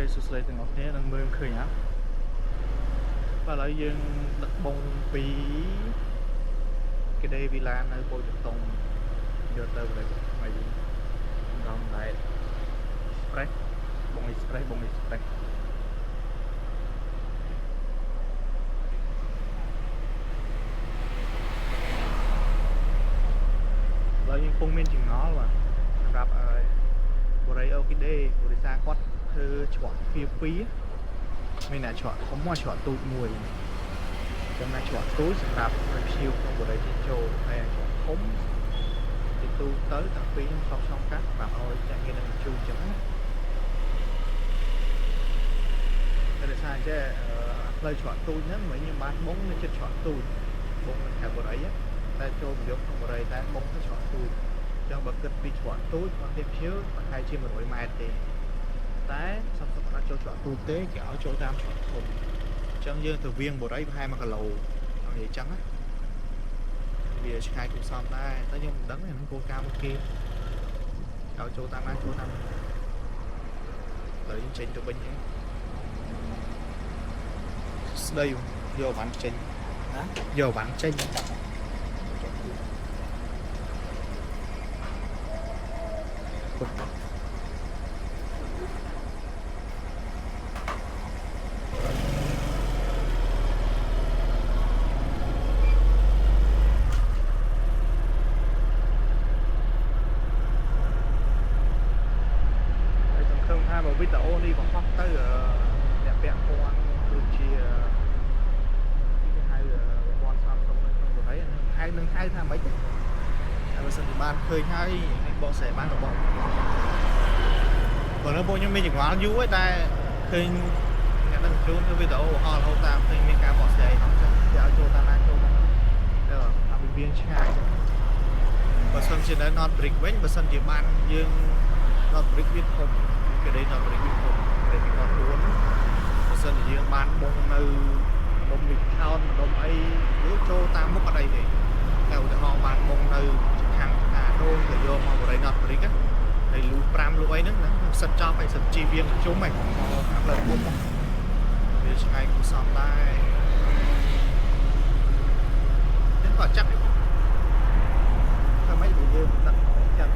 ខេសួស្តីទាំងអស់គ្នានឹងមើលឃើញណាបាទឥឡូវយើងដឹកបងពីគេដេវីឡានៅពោយបតុងយកទៅបរិបទថ្មីរំដែក express បង express បង express ឥឡូវយើងកំពុងមានចង្អល់បាទសម្រាប់បរិយអូគីដេបរិសាគាត់ធ្វើច្រកទ្វារ2មានតែច្រកធំមួយច្រកទូចមួយចំណែកច្រកទូចសម្រាប់ភ្ញៀវក្នុងបរិយចូលហើយច្រកធំទីទូទៅទាំងពីរខ្ញុំឆ្លងកាត់សម្រាប់ឲ្យចាក់ងារនឹងជួអញ្ចឹងណាតែដោយសារចេះផ្លូវច្រកទូចហ្នឹងមិនខ្ញុំបានបងនៅចិត្តច្រកទូចបងនៅខេត្តបរិយតែចូលប្រយោគក្នុងបរិយតែបងទៅច្រកទូចអញ្ចឹងបើគិតពីច្រកទូចមកទៀតភ្ញៀវប្រហែលជា100ម៉ែត្រទេតែសំខាន់ថាចូលច្រកទូចទេគេឲ្យចូលតាមច្រកធំអញ្ចឹងយើងទៅវៀងបរិយប្រហែល1គីឡូអញ្ចឹងណាវាឆ្ងាយគួរសមដែរតែខ្ញុំមិនដឹងទេនឹងគោលការណ៍របស់គេឲ្យចូលតាមណាចូលតាមហើយចេញទៅវិញហ្នឹងស្ដីយកបានចេញណាយកបានចេញវីដេអូនេះបង្ហោះទៅអ្នកពាក់ព័ន្ធដូចជាគេហៅព័ន្ធសំក្នុងបរិយនឹងហៅថាម៉េចតែបើសិនជាបានឃើញហើយបកស្រាយបានរបស់បើនៅពួកខ្ញុំមានចង្វាល់យូរហើយតែឃើញអ្នកដឹងជួនធ្វើវីដេអូបង្ហោះរហូតតាមឃើញមានការបកស្រាយហ្នឹងចឹងគេឲ្យចូលតាមណាចូលតែថាវាមានឆ្ងាយបើសិនជានៅ North Brick វិញបើសិនជាបានយើង North Brick វាធំគេដេញដល់បរិយាកាសតែពីគាត់ខ្លួនបើសិនជាយើងបានបងនៅនំវិខោននំអីវាចូលតាមមុខអត់អីទេតែឧទាហរណ៍បានបងនៅខាងកាដូទៅយកមកបរិយាណតបរិយាហើយលូ5លូអីហ្នឹងសិតចប់ហើយសិតជីវៀងជុំហ៎ខាងលើមុខវាឆ្ងាយគួរសមដែរចឹងក៏ចាក់តែមិនយើងដាក់ចាក់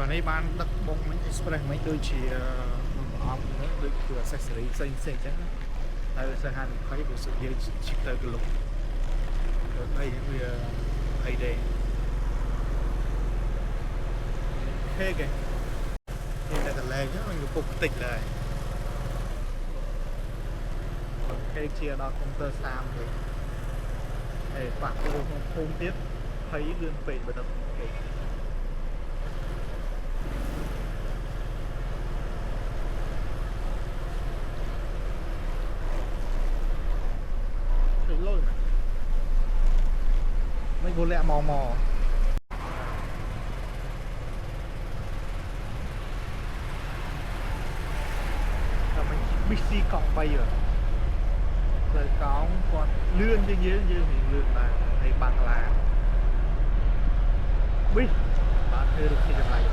và đây ban đặt bông mấy express mấy đôi chỉ ốm nữa đôi cửa accessory xanh xanh chắc đây là hàng thấy của sự hiện chỉ tới cái lục rồi đây bây giờ hay đây thế kìa thì là lên chứ mình cục tịch rồi cái chia đó computer sam thì để bạn không tiếp thấy lương vị và tập thấy lôi này mấy vô lẹ mò mò là mình bixi cộng bay rồi rồi có con lươn như mình lươn là hay bằng là biết bạn hơi được khi lại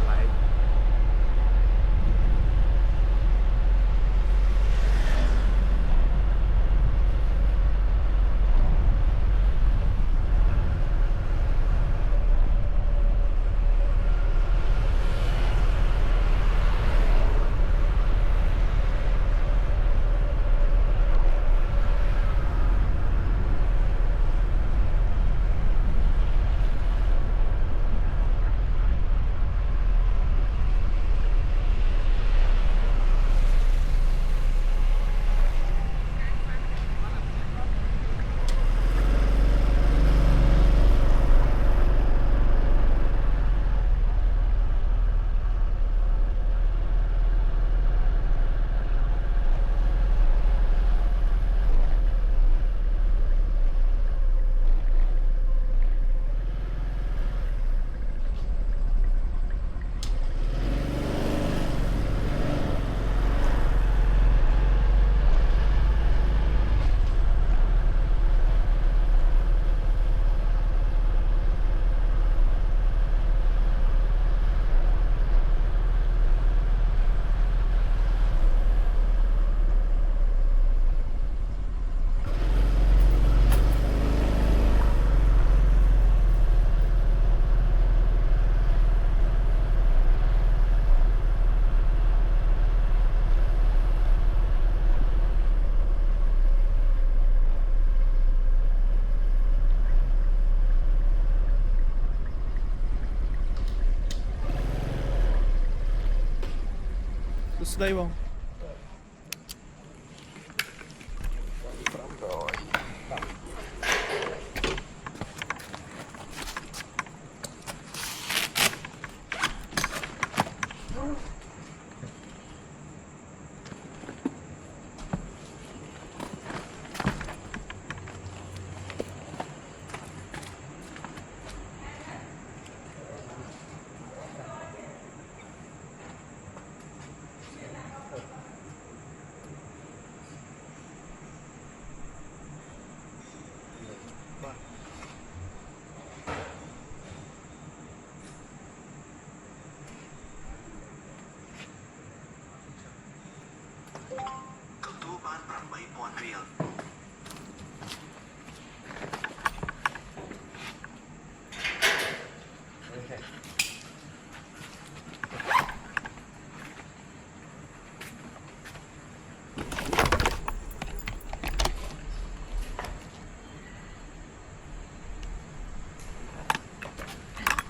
đây không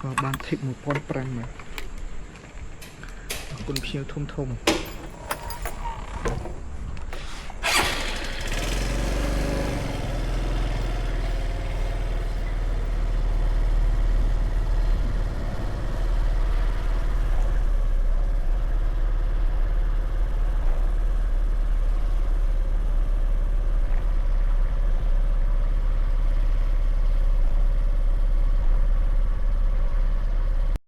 có ban thịt một con prang mà con phiêu thum thum